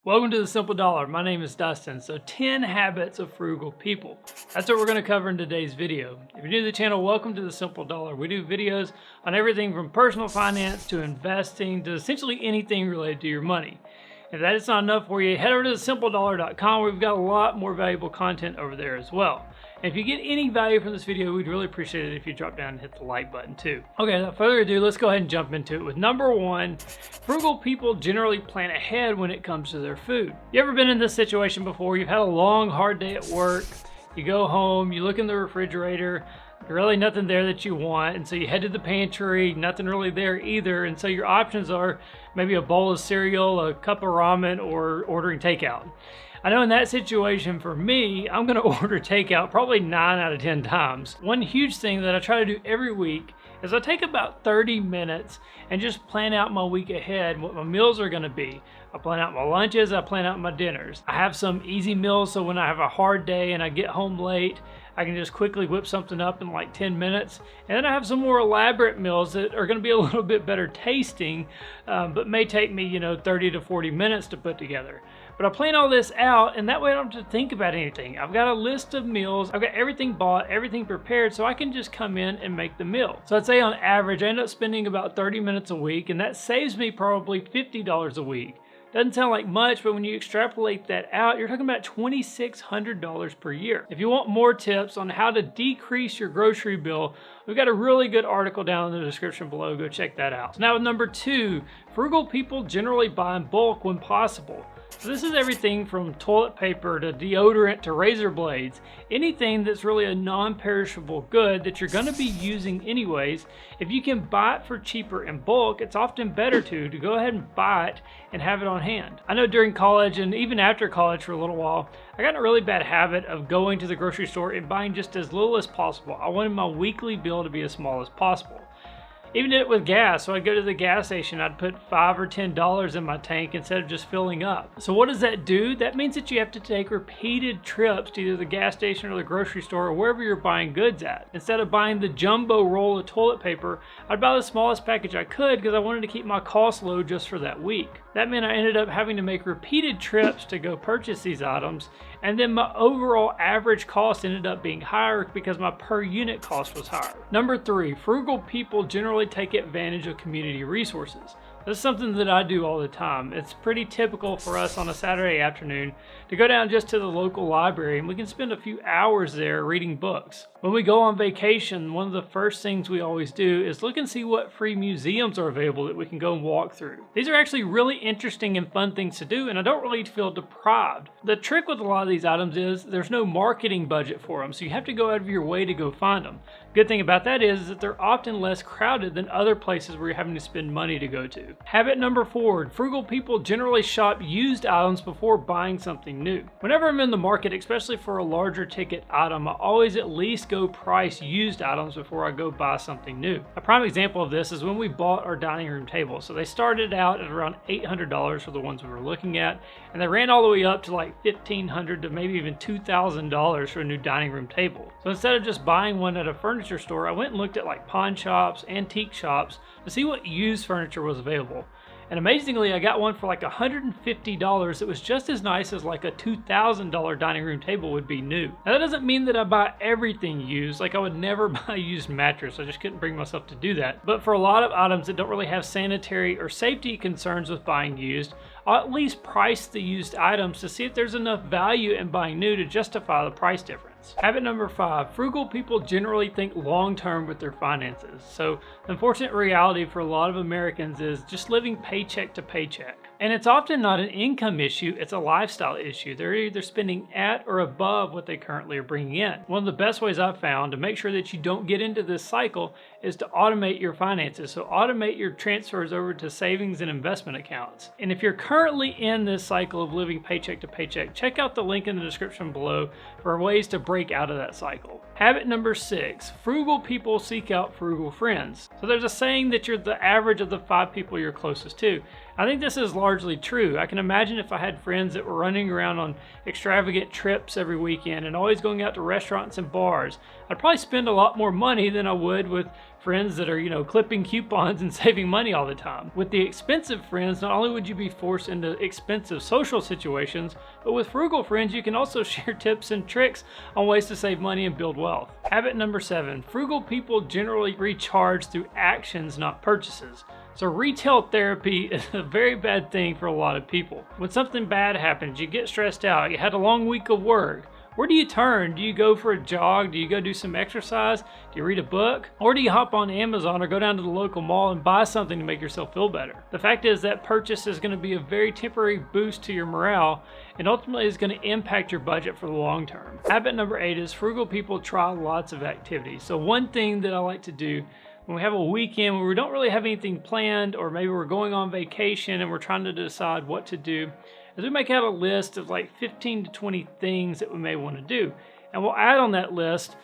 Welcome to the Simple Dollar. My name is Dustin. So 10 habits of frugal people. That's what we're going to cover in today's video. If you're new to the channel, welcome to the Simple Dollar. We do videos on everything from personal finance to investing to essentially anything related to your money. If that is not enough for you, head over to thesimpledollar.com where we've got a lot more valuable content over there as well. And if you get any value from this video, we'd really appreciate it if you drop down and hit the like button too. Okay, without further ado, let's go ahead and jump into it with number one. Frugal people generally plan ahead when it comes to their food. You ever been in this situation before? You've had a long, hard day at work. You go home, you look in the refrigerator, there's really nothing there that you want, and so you head to the pantry, nothing really there either, and so your options are maybe a bowl of cereal, a cup of ramen, or ordering takeout. I know in that situation for me, I'm gonna order takeout probably 9 out of 10 times. One huge thing that I try to do every week is I take about 30 minutes and just plan out my week ahead, what my meals are gonna be. I plan out my lunches, I plan out my dinners. I have some easy meals so when I have a hard day and I get home late, I can just quickly whip something up in like 10 minutes. And then I have some more elaborate meals that are gonna be a little bit better tasting, but may take me, 30 to 40 minutes to put together. But I plan all this out, and that way I don't have to think about anything. I've got a list of meals, I've got everything bought, everything prepared, so I can just come in and make the meal. So I'd say on average, I end up spending about 30 minutes a week, and that saves me probably $50 a week. Doesn't sound like much, but when you extrapolate that out, you're talking about $2,600 per year. If you want more tips on how to decrease your grocery bill, we've got a really good article down in the description below. Go check that out. So now with number two, frugal people generally buy in bulk when possible. So this is everything from toilet paper to deodorant to razor blades. Anything that's really a non-perishable good that you're gonna be using anyways. If you can buy it for cheaper in bulk, it's often better to go ahead and buy it and have it on hand. I know during college and even after college for a little while, I got in a really bad habit of going to the grocery store and buying just as little as possible. I wanted my weekly bill to be as small as possible. Even did it with gas, so I'd go to the gas station, I'd put $5 or $10 in my tank instead of just filling up. So what does that do? That means that you have to take repeated trips to either the gas station or the grocery store or wherever you're buying goods at. Instead of buying the jumbo roll of toilet paper, I'd buy the smallest package I could because I wanted to keep my cost low just for that week. That meant I ended up having to make repeated trips to go purchase these items, and then my overall average cost ended up being higher because my per unit cost was higher. Number three, frugal people generally take advantage of community resources. This is something that I do all the time. It's pretty typical for us on a Saturday afternoon to go down just to the local library and we can spend a few hours there reading books. When we go on vacation, one of the first things we always do is look and see what free museums are available that we can go and walk through. These are actually really interesting and fun things to do, and I don't really feel deprived. The trick with a lot of these items is there's no marketing budget for them, so you have to go out of your way to go find them. Good thing about that is that they're often less crowded than other places where you're having to spend money to go to. Habit number four, frugal people generally shop used items before buying something new. Whenever I'm in the market, especially for a larger ticket item, I always at least go price used items before I go buy something new. A prime example of this is when we bought our dining room table. So they started out at around $800 for the ones we were looking at, and they ran all the way up to like $1,500 to maybe even $2,000 for a new dining room table. So instead of just buying one at a furniture store, I went and looked at like pawn shops, antique shops to see what used furniture was available. And amazingly, I got one for like $150 that was just as nice as like a $2,000 dining room table would be new. Now that doesn't mean that I buy everything used, like I would never buy a used mattress, I just couldn't bring myself to do that. But for a lot of items that don't really have sanitary or safety concerns with buying used, I'll at least price the used items to see if there's enough value in buying new to justify the price difference. Habit number five, frugal people generally think long-term with their finances. So the unfortunate reality for a lot of Americans is just living paycheck to paycheck. And it's often not an income issue, it's a lifestyle issue. They're either spending at or above what they currently are bringing in. One of the best ways I've found to make sure that you don't get into this cycle is to automate your finances. So automate your transfers over to savings and investment accounts. And if you're currently in this cycle of living paycheck to paycheck, check out the link in the description below for ways to break out of that cycle. Habit number six, frugal people seek out frugal friends. So there's a saying that you're the average of the 5 people you're closest to. I think this is largely true. I can imagine if I had friends that were running around on extravagant trips every weekend and always going out to restaurants and bars, I'd probably spend a lot more money than I would with friends that are, clipping coupons and saving money all the time. With the expensive friends, not only would you be forced into expensive social situations, but with frugal friends, you can also share tips and tricks on ways to save money and build wealth. Habit number 7, frugal people generally recharge through actions, not purchases. So retail therapy is a very bad thing for a lot of people. When something bad happens, you get stressed out, you had a long week of work. Where do you turn? Do you go for a jog? Do you go do some exercise? Do you read a book? Or do you hop on Amazon or go down to the local mall and buy something to make yourself feel better? The fact is that purchase is going to be a very temporary boost to your morale and ultimately is going to impact your budget for the long term. Habit number 8 is frugal people try lots of activities. So one thing that I like to do when we have a weekend where we don't really have anything planned, or maybe we're going on vacation and we're trying to decide what to do, is we make out a list of like 15 to 20 things that we may want to do. And we'll add on that list,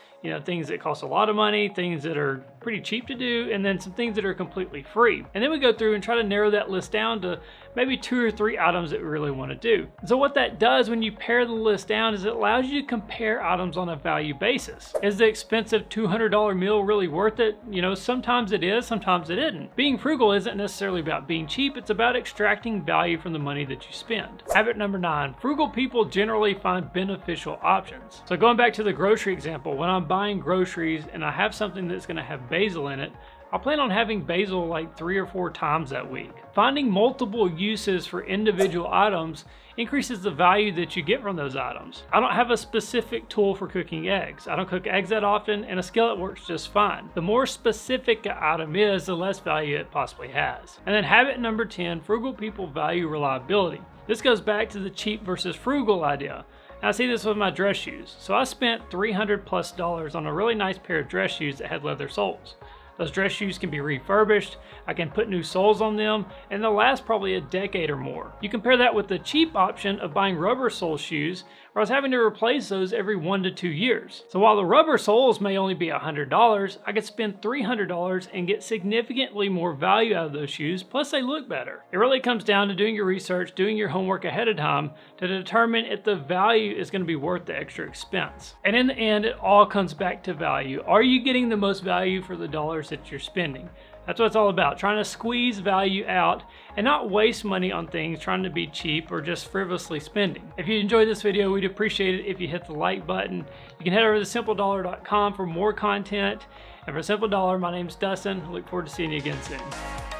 things that cost a lot of money, things that are pretty cheap to do, and then some things that are completely free. And then we go through and try to narrow that list down to maybe 2 or 3 items that we really want to do. So what that does when you pare the list down is it allows you to compare items on a value basis. Is the expensive $200 meal really worth it? Sometimes it is, sometimes it isn't. Being frugal isn't necessarily about being cheap, it's about extracting value from the money that you spend. Habit number 9, frugal people generally find beneficial options. So going back to the grocery example, when I'm buying groceries and I have something that's going to have basil in it, I'll plan on having basil like 3 or 4 times that week. Finding multiple uses for individual items increases the value that you get from those items. I don't have a specific tool for cooking eggs. I don't cook eggs that often, and a skillet works just fine. The more specific an item is, the less value it possibly has. And then habit number 10, frugal people value reliability. This goes back to the cheap versus frugal idea. I see this with my dress shoes. So I spent $300+ on a really nice pair of dress shoes that had leather soles. Those dress shoes can be refurbished, I can put new soles on them, and they'll last probably a decade or more. You compare that with the cheap option of buying rubber sole shoes, where I was having to replace those every 1 to 2 years. So while the rubber soles may only be $100, I could spend $300 and get significantly more value out of those shoes, plus they look better. It really comes down to doing your research, doing your homework ahead of time to determine if the value is going to be worth the extra expense. And in the end, it all comes back to value. Are you getting the most value for the dollars that you're spending? That's what it's all about, trying to squeeze value out and not waste money on things trying to be cheap or just frivolously spending. If you enjoyed this video, we'd appreciate it if you hit the like button. You can head over to simpledollar.com for more content. And for Simple Dollar, my name's Dustin. I look forward to seeing you again soon.